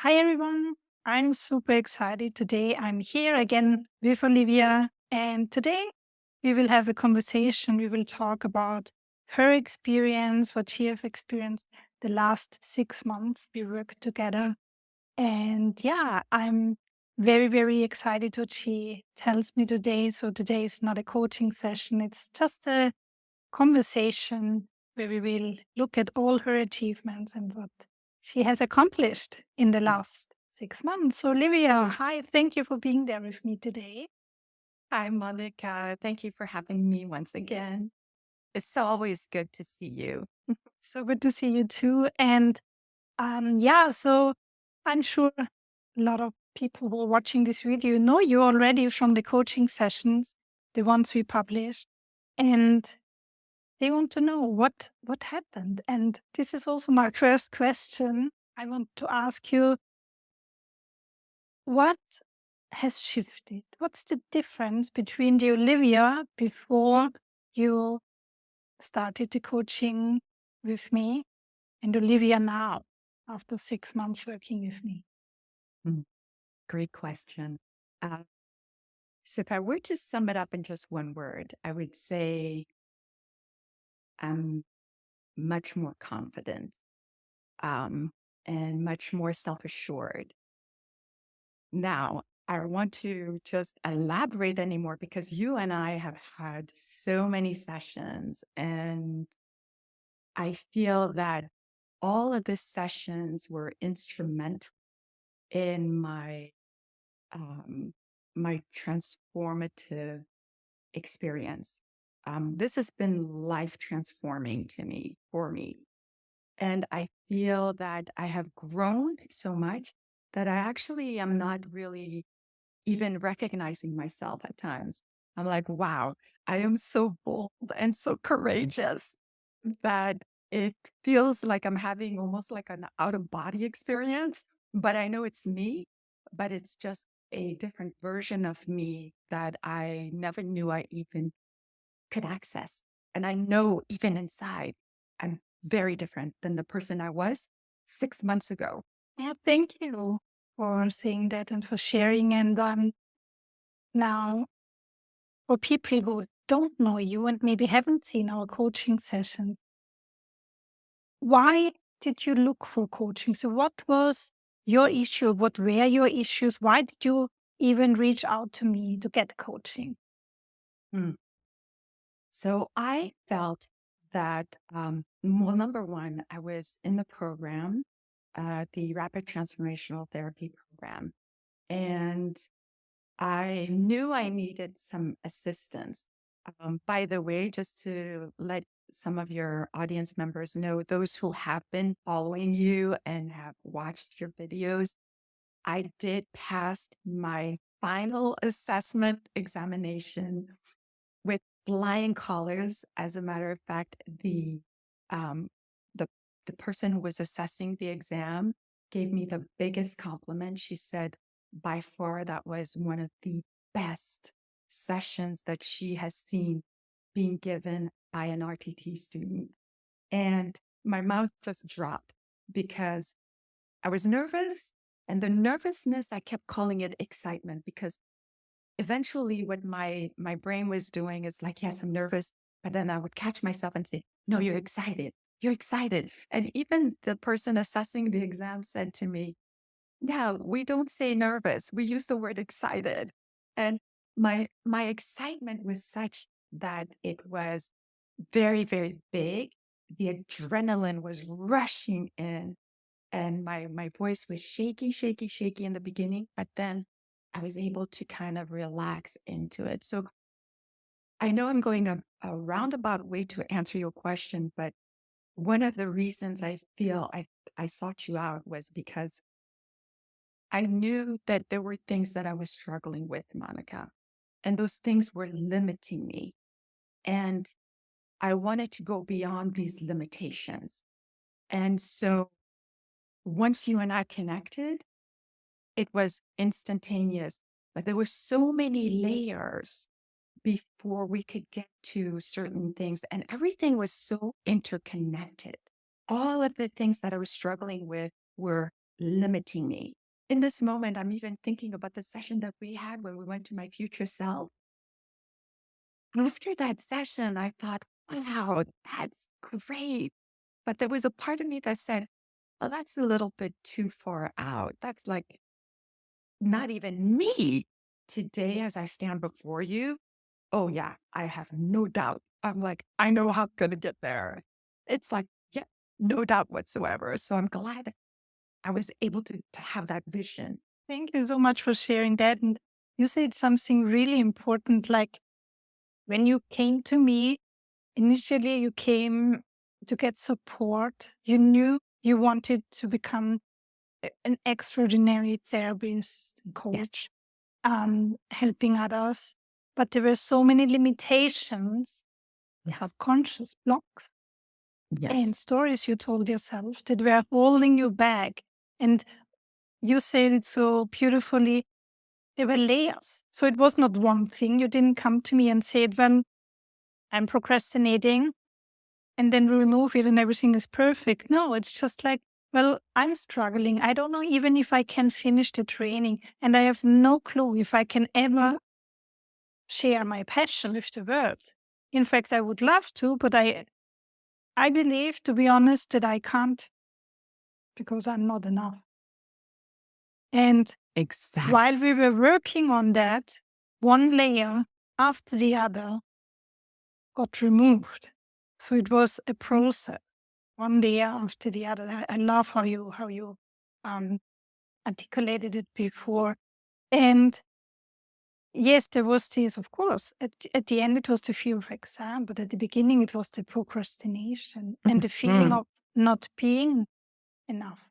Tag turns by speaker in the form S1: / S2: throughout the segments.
S1: Hi, everyone. I'm super excited today. I'm here again with Olivia, and today we will have a conversation. We will talk about her experience, what she have experienced the last 6 months we worked together. And yeah, I'm very, very excited what she tells me today. So today is not a coaching session. It's just a conversation where we will look at all her achievements and what she has accomplished in the last 6 months. So, Olivia, hi, thank you for being there with me today.
S2: Hi, Monica. Thank you for having me once again. It's always good to see you.
S1: So good to see you too. And yeah, so I'm sure a lot of people who are watching this video know you already from the coaching sessions, the ones we published. And they want to know what happened. And this is also my first question. I want to ask you, what has shifted? What's the difference between the Olivia before you started the coaching with me and Olivia now after 6 months working with me?
S2: Mm, Great question. Uh, so, if I were to sum it up in just one word, I would say I'm much more confident um, and much more self assured. Now, I want to just elaborate anymore because you and I have had so many sessions, and I feel that all of the sessions were instrumental in um, my transformative experience. This has been life transforming to me, for me. And I feel that I have grown so much that I actually am not really even recognizing myself at times. I'm like, wow, I am so bold and so courageous that it feels like I'm having almost like an out of body experience. But I know it's me, but it's just a different version of me that I never knew I even could access. And I know even inside, I'm very different than the person I was 6 months ago.
S1: Yeah, thank you for saying that and for sharing. And now, for people who don't know you and maybe haven't seen our coaching sessions, why did you look for coaching? So, what was your issue? What were your issues? Why did you even reach out to me to get coaching?
S2: Hmm. So I felt that, well, number one, I was in the program, the Rapid Transformational Therapy program, and I knew I needed some assistance. By the way, just to let some of your audience members know, those who have been following you and have watched your videos, I did pass my final assessment examination with flying colors. As a matter of fact, um, the the person who was assessing the exam gave me the biggest compliment. She said, by far, that was one of the best sessions that she has seen being given by an RTT student. And my mouth just dropped because I was nervous. And the nervousness, I kept calling it excitement because eventually what my brain was doing is like, yes, I'm nervous, but then I would catch myself and say, no, you're excited. And even the person assessing the exam said to me, no, we don't say nervous, we use the word excited. And my excitement was such that it was very, very big. The adrenaline was rushing in, and my voice was shaky, shaky, shaky in the beginning, but then I was able to kind of relax into it. So I know I'm going a roundabout way to answer your question, but one of the reasons I feel I sought you out was because I knew that there were things that I was struggling with, Monica, and those things were limiting me. And I wanted to go beyond these limitations. And so once you and I connected, it was instantaneous, but there were so many layers before we could get to certain things, and everything was so interconnected. All of the things that I was struggling with were limiting me. In this moment, I'm even thinking about the session that we had when we went to my future self. After that session, I thought, wow, that's great. But there was a part of me that said, oh, that's a little bit too far out. That's like not even me. Today, as I stand before you, oh, yeah, I have no doubt. I'm like, I know how I'm going to get there. It's like, yeah, no doubt whatsoever. So I'm glad I was able to have that vision.
S1: Thank you so much for sharing that. And you said something really important, like when you came to me, initially you came to get support. You knew you wanted to become an extraordinary therapist and
S2: Yes.
S1: coach, helping others. But there were so many limitations,
S2: Yes.
S1: subconscious blocks, and
S2: Yes.
S1: stories you told yourself that were holding you back. And you said it so beautifully. There were layers. So it was not one thing. You didn't come to me and say, well, I'm procrastinating, and then remove it and everything is perfect. No, it's just like, well, I'm struggling. I don't know even if I can finish the training, and I have no clue if I can ever share my passion with the world. In fact, I would love to, but I believe, to be honest, that I can't because I'm not enough. And
S2: Exactly.
S1: while we were working on that, one layer after the other got removed. So it was a process, one layer after the other. I love how you um, articulated it before. And yes, there was this, of course. At the end, it was the fear of exam, but at the beginning, it was the procrastination and the feeling of not being enough,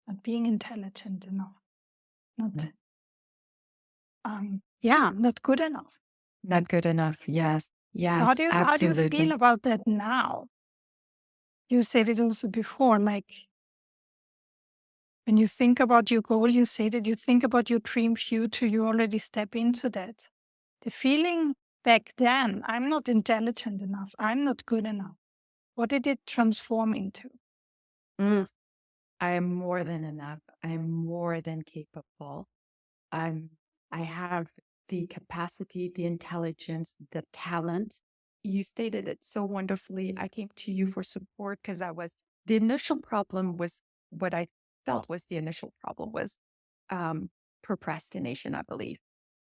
S1: not being intelligent enough, not not good enough.
S2: Not good enough. Yes.
S1: How
S2: Yes.
S1: do you feel
S2: Absolutely.
S1: about that now? You said it also before, like when you think about your goal, you say that you think about your dream future, you already step into that. The feeling back then, I'm not intelligent enough, I'm not good enough. What did it transform into?
S2: Mm, I am more than enough. I am more than capable. I'm I have the capacity, the intelligence, the talent. You stated it so wonderfully. I came to you for support because the initial problem was what I felt was the initial problem was um, procrastination, I believe.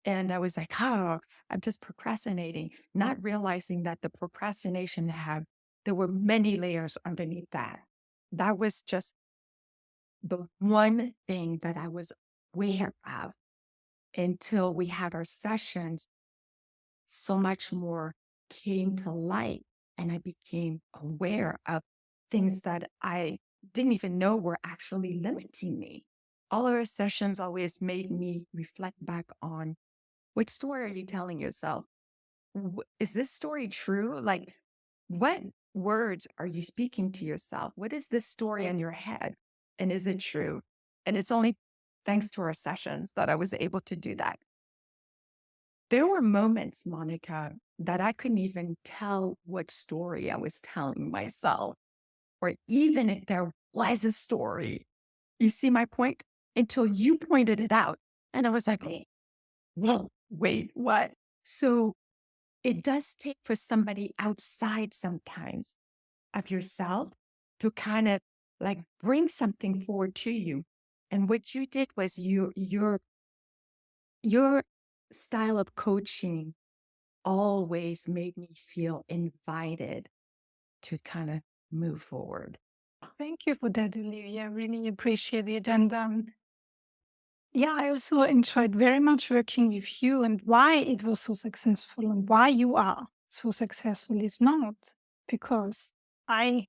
S2: And I was like, oh, I'm just procrastinating, not realizing that the procrastination there were many layers underneath that. That was just the one thing that I was aware of until we had our sessions. So much more came to light, and I became aware of things that I didn't even know were actually limiting me. All our sessions always made me reflect back on, which story are you telling yourself? Is this story true? Like, what words are you speaking to yourself? What is this story in your head? And is it true? And it's only thanks to our sessions that I was able to do that. There were moments, Monica, that I couldn't even tell what story I was telling myself, or even if there was a story. You see my point? Until you pointed it out. And I was like, whoa, wait, what? So it does take for somebody outside sometimes of yourself to kind of like bring something forward to you. And what you did was your style of coaching always made me feel invited to kind of move forward.
S1: Thank you for that, Olivia. I really appreciate it. And yeah, I also enjoyed very much working with you, and why it was so successful and why you are so successful is not because I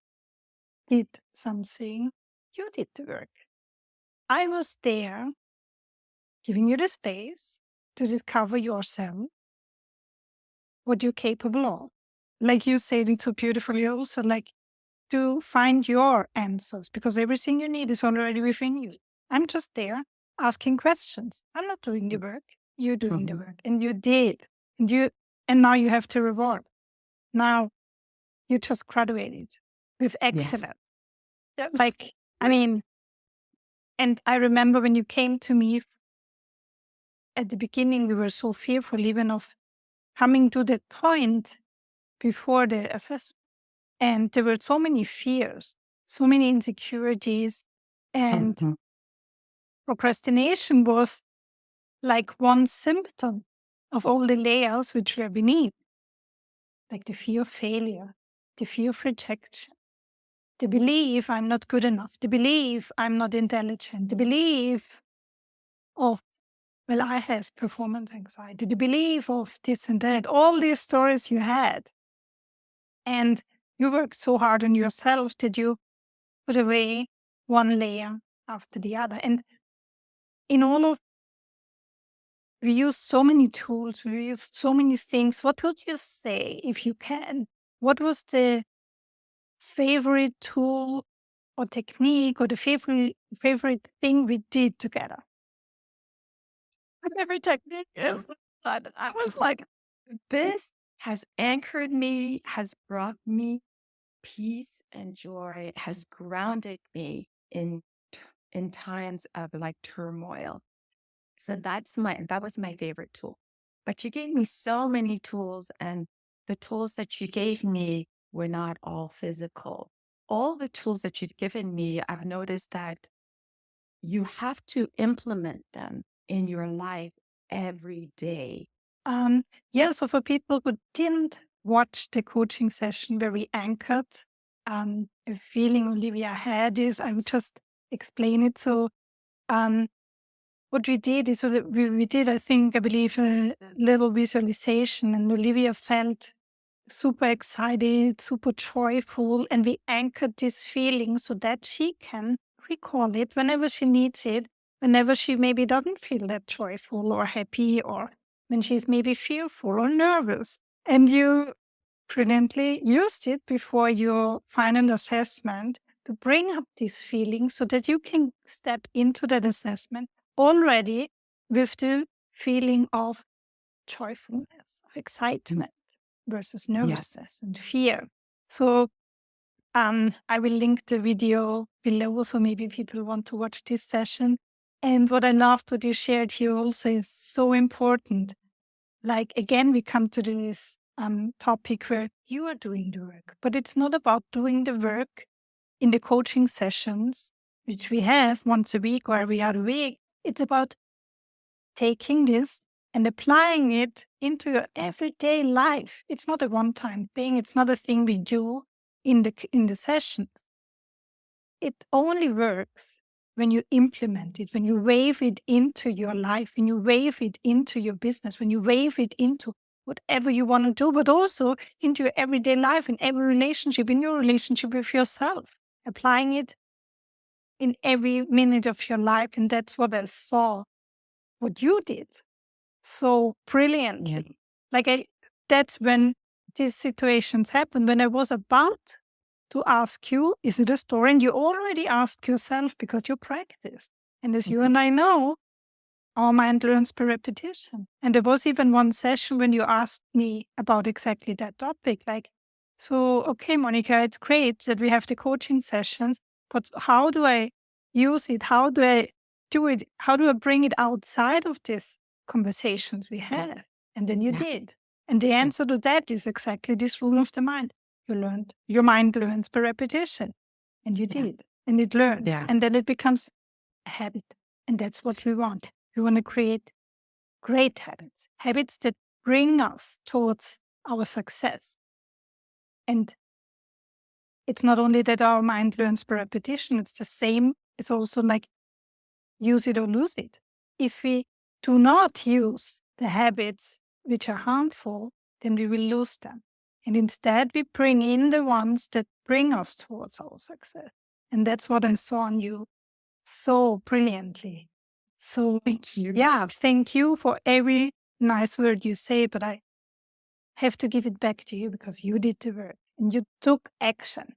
S1: did something, you did the work. I was there giving you the space to discover yourself, what you're capable of. Like you said it so beautifully, also, like to find your answers because everything you need is already within you. I'm just there asking questions. I'm not doing the work. You're doing the work. And you did. And now you have the reward. Now you just graduated with
S2: Yes.
S1: excellence.
S2: That was
S1: Like, I mean, And I remember when you came to me at the beginning, we were so fearful even of coming to that point before the assessment. And there were so many fears, so many insecurities. And
S2: Mhm.
S1: procrastination was like one symptom of all the layers which were beneath, like the fear of failure, the fear of rejection, the belief I'm not good enough, the belief I'm not intelligent, the belief of, well, I have performance anxiety, the belief of this and that, all these stories you had. And you worked so hard on yourself that you put away one layer after the other. And in all of, we use so many tools, we use so many things. What would you say, if you can? What was the favorite tool or technique or the favorite thing we did together? My favorite technique is that I was like,
S2: This has anchored me, has brought me peace and joy, has grounded me in times of like turmoil. So that was my favorite tool. But you gave me so many tools, and the tools that you gave me were not all physical. All the tools that you've given me, I've noticed that you have to implement them in your life every day.
S1: yeah, so for people who didn't watch the coaching session where we anchored a feeling Olivia had is, I would just explain it. So um, what we did is, so that we did, I think, I believe, a little visualization, and Olivia felt super excited, super joyful, and we anchored this feeling so that she can recall it whenever she needs it, whenever she maybe doesn't feel that joyful or happy, or when she's maybe fearful or nervous. And you prudently used it before your final assessment to bring up these feelings so that you can step into that assessment already with the feeling of joyfulness, of excitement versus
S2: Yes.
S1: nervousness and fear. So I will link the video below, so maybe people want to watch this session. And what I loved what you shared here also is so important. Like, again, we come to this topic where you are doing the work, but it's not about doing the work in the coaching sessions, which we have once a week or every other week. It's about taking this and applying it into your everyday life. It's not a one-time thing. It's not a thing we do in the sessions. It only works when you implement it, when you wave it into your life, when you wave it into your business, when you wave it into whatever you want to do, but also into your everyday life, in every relationship, in your relationship with yourself, applying it in every minute of your life. And that's what I saw, what you did so brilliantly. That's when these situations happen. When I was about to ask you, is it a story? And you already asked yourself because you practiced. And as you
S2: Mhm.
S1: and I know, our mind learns by repetition. And there was even one session when you asked me about exactly that topic. Like, so, okay, Monica, it's great that we have the coaching sessions, but how do I use it? How do I do it? How do I bring it outside of these conversations we have? And then you
S2: Yeah.
S1: did. And the
S2: Yeah.
S1: answer to that is exactly this rule of the mind. You learned, your mind learns by repetition. And you
S2: Yeah.
S1: did. And it learned.
S2: Yeah.
S1: And then it becomes a habit. And that's what we want. We want to create great habits, habits that bring us towards our success. And it's not only that our mind learns by repetition, it's the same. It's also like use it or lose it. If we do not use the habits which are harmful, then we will lose them. And instead, we bring in the ones that bring us towards our success. And that's what I saw in you so brilliantly. So,
S2: Thank you.
S1: yeah, thank you for every nice word you say, but I have to give it back to you because you did the work and you took action.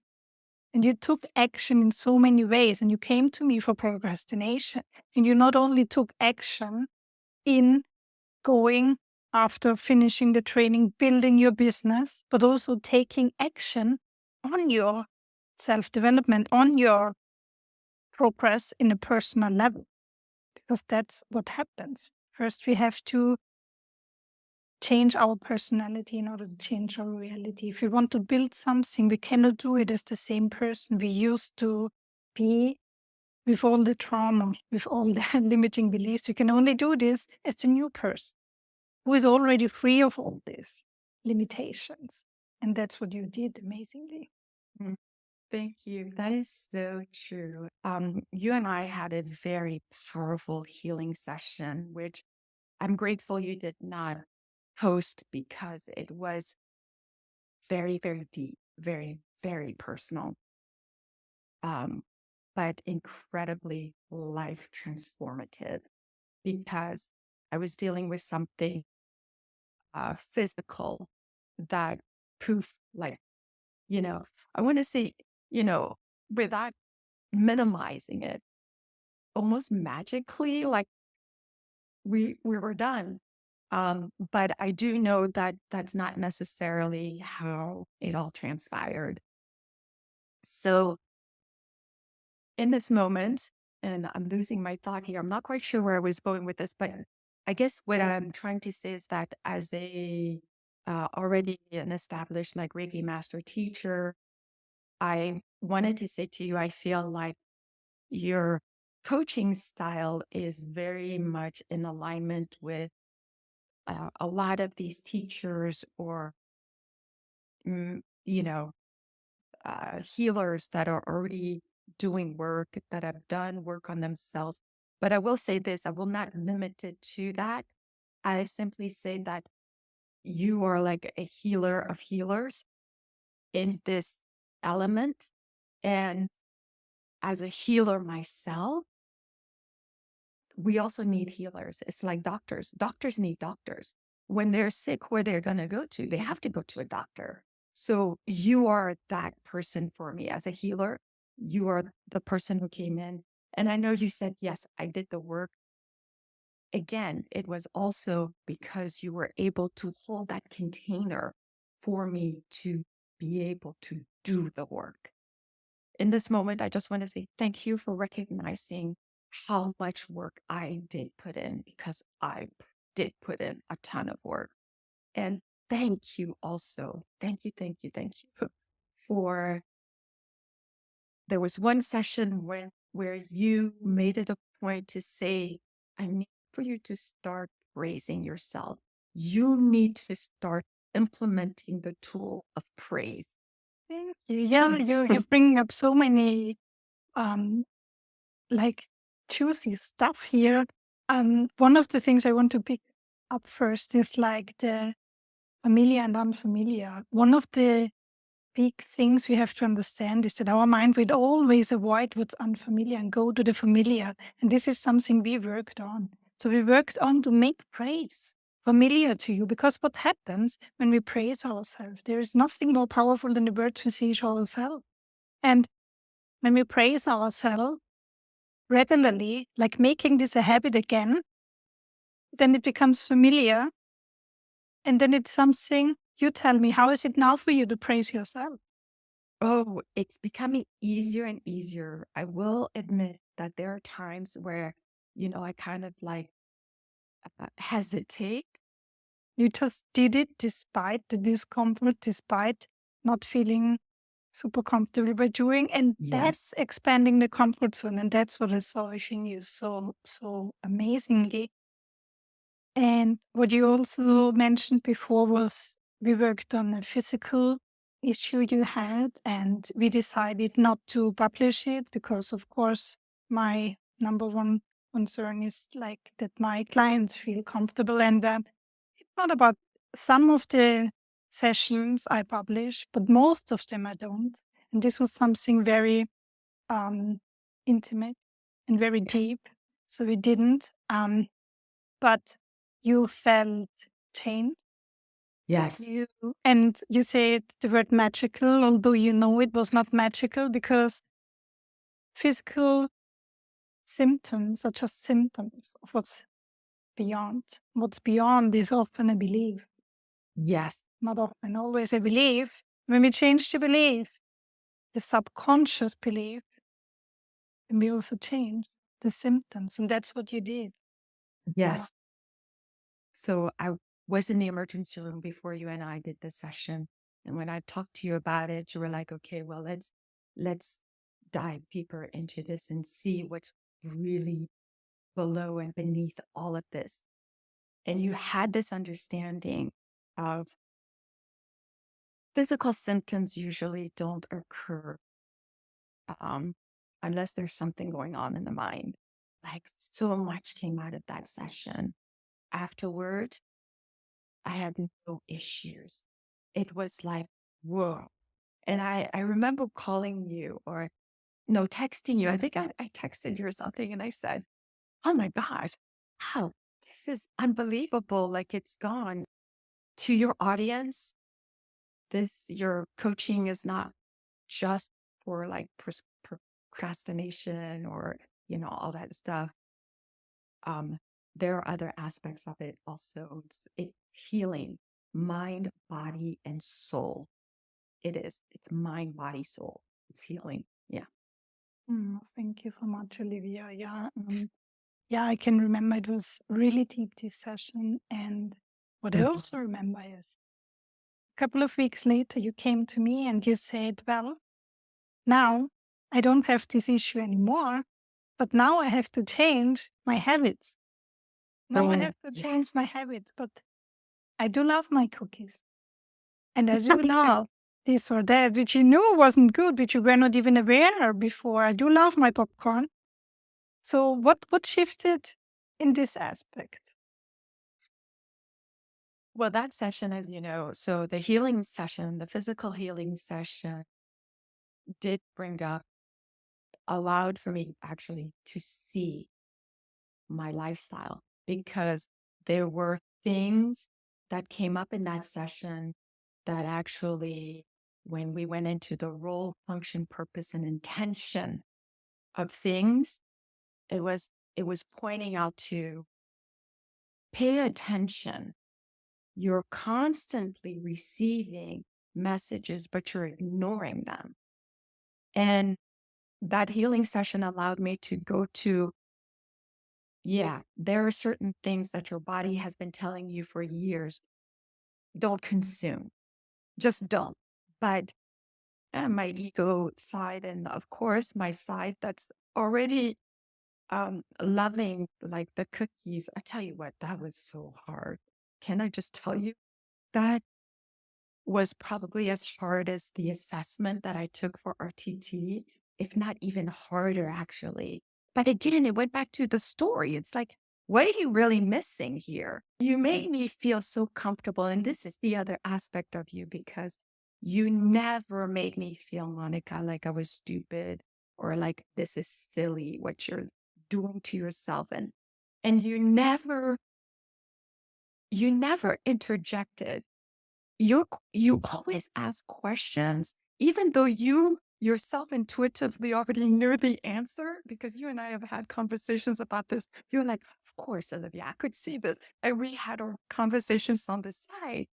S1: And you took action in so many ways. And you came to me for procrastination. And you not only took action in going after finishing the training, building your business, but also taking action on your self development, on your progress in a personal level, because that's what happens. First, we have to change our personality in order to change our reality. If we want to build something, we cannot do it as the same person we used to be with all the trauma, with all the limiting beliefs. You can only do this as a new person who is already free of all these limitations. And that's what you did amazingly.
S2: Mm, thank you. That is so true. You and I had a very powerful healing session, which I'm grateful you did not post because it was very, very deep, very, very personal, um, but incredibly life transformative because I was dealing with something physical that poof, like, you know, I want to say, you know, without minimizing it, almost magically, like we were done. But I do know that that's not necessarily how it all transpired. So in this moment, and I'm losing my thought here, I'm not quite sure where I was going with this, but I guess what I'm trying to say is that as a already an established like Reiki master teacher, I wanted to say to you, I feel like your coaching style is very much in alignment with a lot of these teachers or, you know, healers that are already doing work, that have done work on themselves. But I will say this, I will not limit it to that. I simply say that you are like a healer of healers in this element. And as a healer myself, we also need healers. It's like doctors. Doctors need doctors. When they're sick, where they're going to go to, they have to go to a doctor. So you are that person for me as a healer. You are the person who came in. And I know you said, yes, I did the work. Again, it was also because you were able to hold that container for me to be able to do the work. In this moment, I just want to say thank you for recognizing how much work I did put in because I did put in a ton of work. And thank you also. Thank you for there was one session where you made it a point to say, I need for you to start praising yourself. You need to start implementing the tool of praise.
S1: Thank you. Yeah, you bring up so many um like juicy stuff here. One of the things I want to pick up first is like the familiar and unfamiliar. One of the big things we have to understand is that our mind would always avoid what's unfamiliar and go to the familiar. And this is something we worked on. So we worked on to make praise familiar to you, because what happens when we praise ourselves? There is nothing more powerful than the words we say to ourselves. And when we praise ourselves regularly, like making this a habit again, then it becomes familiar. And then it's something you tell me, how is it now for you to praise yourself?
S2: Oh, it's becoming easier and easier. I will admit that there are times where, I kind of like hesitate.
S1: You just did it despite the discomfort, despite not feeling super comfortable by doing. And
S2: Yes.
S1: that's expanding the comfort zone. And that's what I saw in you so amazingly. And what you also mentioned before was we worked on a physical issue you had, and we decided not to publish it because, of course, my number one concern is like that my clients feel comfortable. And it's not about some of the sessions I publish, but most of them I don't. And this was something very um, intimate and very deep, so we didn't. But you felt change.
S2: Yes.
S1: And you said the word magical, although you know it was not magical, because physical symptoms are just symptoms of what's beyond. What's beyond is often a belief,
S2: Yes.
S1: not often, always a belief. When we change the belief, the subconscious belief, and we also change the symptoms. And that's what you did.
S2: Yes. So I was in the emergency room before you and I did this session. And when I talked to you about it, you were like, okay, well, let's dive deeper into this and see what's really below and beneath all of this. And you had this understanding of physical symptoms usually don't occur um, unless there's something going on in the mind. Like so much came out of that session. Afterwards, I had no issues. It was like, whoa. And I remember calling you or no, texting you. I think I texted you or something and I said, oh my gosh, wow, this is unbelievable. Like it's gone to your audience. Your coaching is not just for like procrastination or, all that stuff. Um, there are other aspects of it also. It's healing mind, body, and soul. It is. It's mind, body, soul. It's healing. Yeah.
S1: Thank you so much, Olivia. Yeah, I can remember it was really deep this session. And what I
S2: Mm.
S1: also remember is a couple of weeks later, you came to me and you said, well, now I don't have this issue anymore, but now I have to change my habits. Now I
S2: Oh,
S1: have to
S2: yeah.
S1: change my habits, but I do love my cookies. And I do love this or that, which you knew wasn't good, which you were not even aware before. I do love my popcorn. So what shifted in this aspect?
S2: Well, that session, as you know, so the healing session, the physical healing session did bring up, allowed for me actually to see my lifestyle because there were things that came up in that session that actually, when we went into the role, function, purpose, and intention of things, it was pointing out to pay attention. You're constantly receiving messages, but you're ignoring them. And that healing session allowed me to go to, yeah, there are certain things that your body has been telling you for years. Don't consume, just don't. But my ego side, and of course, my side that's already loving like the cookies. I tell you what, that was so hard. Can I just tell you that was probably as hard as the assessment that I took for RTT, if not even harder, actually. But again, it went back to the story. It's like, what are you really missing here? You made me feel so comfortable. And this is the other aspect of you because you never made me feel, Monica, like I was stupid or like this is silly what you're doing to yourself. And you never interjected. You always ask questions, even though you yourself intuitively already knew the answer, because you and I have had conversations about this. You're like, of course, Olivia, I could see this. And we had our conversations on the side,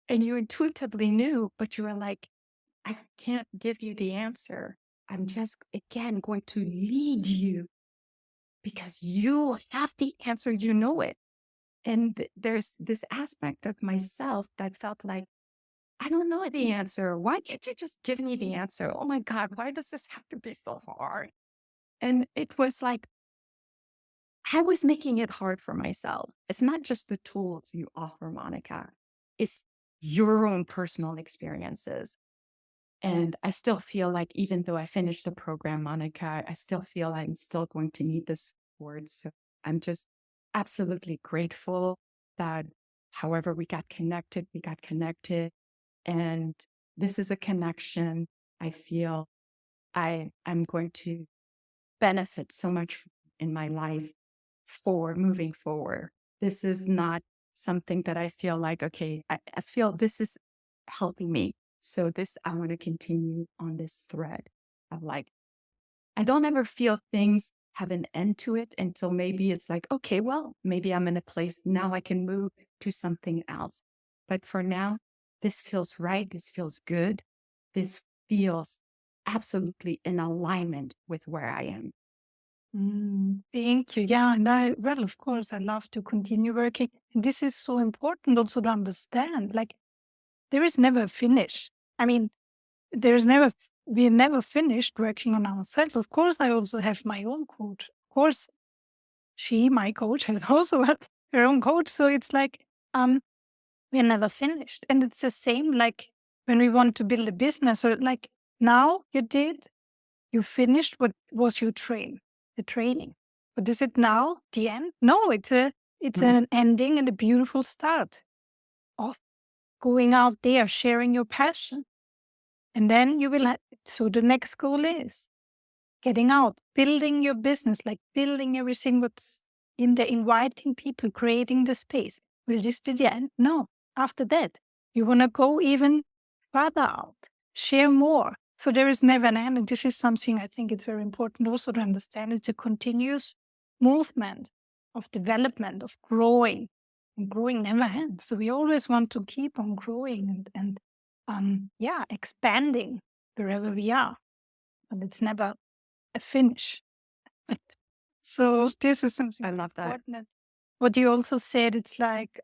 S2: and you intuitively knew, but you were like, I can't give you the answer. I'm just, again, going to lead you because you have the answer, you know it. And there's this aspect of myself that felt like, I don't know the answer. Why can't you just give me the answer? Oh my God, why does this have to be so hard? And it was like, I was making it hard for myself. It's not just the tools you offer, Monica, it's your own personal experiences. And I still feel like, even though I finished the program, Monica, I still feel I'm still going to need this support. So I'm just absolutely grateful that however we got connected, we got connected. And this is a connection I feel I'm going to benefit so much in my life for moving forward. This is not something that I feel like, okay, I feel this is helping me. So I want to continue on this thread of like, I don't ever feel things have an end to it until maybe it's like, okay, well, maybe I'm in a place now I can move to something else. But for now, this feels right. This feels good. This feels absolutely in alignment with where I am.
S1: Thank you. Yeah, and well, of course, I love to continue working. And this is so important also to understand. Like, there is never a finish. I mean, there's never, we're never finished working on ourselves. Of course, I also have my own coach. Of course, my coach, has also her own coach. So it's like, we're never finished. And it's the same like when we want to build a business. So, like, now you finished what was your the training. But is it now the end? No, it's
S2: Mm.
S1: an ending and a beautiful start of going out there, sharing your passion. And then you will so the next goal is getting out, building your business, like building everything what's in there, inviting people, creating the space. Will this be the end? No. After that, you want to go even further out, share more. So there is never an end. And this is something I think it's very important also to understand. It's a continuous movement of development, of growing. And growing never ends. So we always want to keep on growing and yeah, expanding wherever we are. And it's never a finish. So this is something
S2: I love that.
S1: important. What you also said, it's like,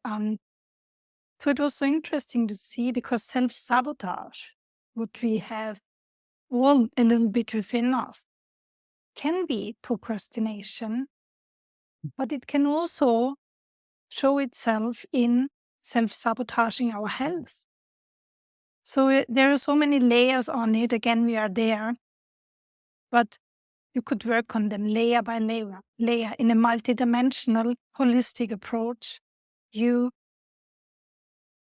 S1: so it was so interesting to see because self-sabotage, what we have all a little bit within us, can be procrastination, but it can also show itself in self-sabotaging our health. So there are so many layers on it. Again, we are there, but you could work on them layer by layer in a multidimensional, holistic approach. You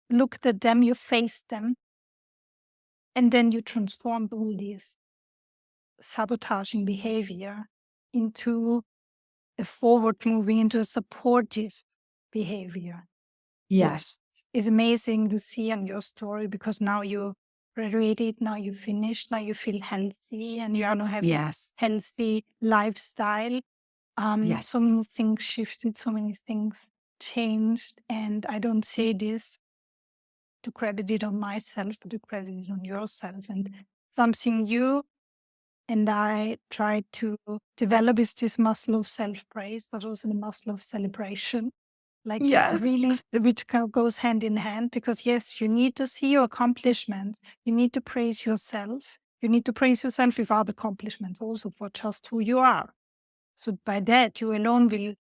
S1: looked at them, you faced them, and then you transformed all these sabotaging behavior into a forward moving, into a supportive behavior, which
S2: Yes.
S1: is amazing to see on your story because now you graduated, now you finished, now you feel healthy, and you now have a
S2: Yes.
S1: healthy lifestyle. So
S2: Yes.
S1: many things shifted, so many things changed, and I don't say this to credit it on myself, but to credit it on yourself. And something you and I try to develop is this muscle of self praise, but also the muscle of celebration. Like
S2: Yes.
S1: really, which goes hand in hand because yes, you need to see your accomplishments. You need to praise yourself. You need to praise yourself without accomplishments, also for just who you are. So by that, you alone will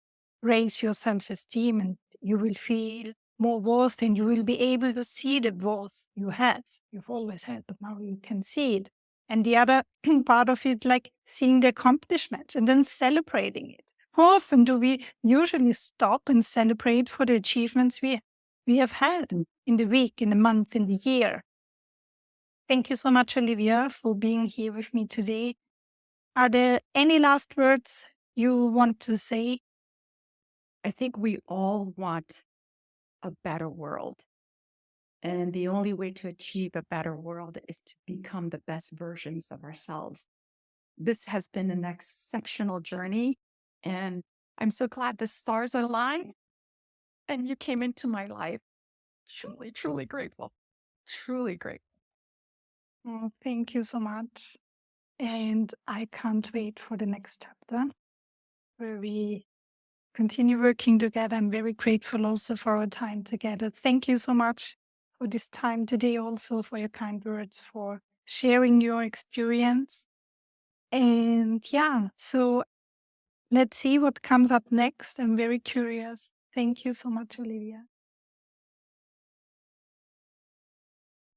S1: raise your self-esteem and you will feel more worth and you will be able to see the worth you have. You've always had, but now you can see it. And the other part of it, like seeing the accomplishments and then celebrating it. How often do we usually stop and celebrate for the achievements we have had
S2: Mm.
S1: in the week, in the month, in the year? Thank you so much, Olivia, for being here with me today. Are there any last words you want to say?
S2: I think we all want a better world. And the only way to achieve a better world is to become the best versions of ourselves. This has been an exceptional journey. And I'm so glad the stars aligned and you came into my life. Truly, truly grateful. Truly grateful.
S1: Oh, thank you so much. And I can't wait for the next chapter where we continue working together. I'm very grateful also for our time together. Thank you so much for this time today, also for your kind words, for sharing your experience. And yeah, so let's see what comes up next. I'm very curious. Thank you so much, Olivia.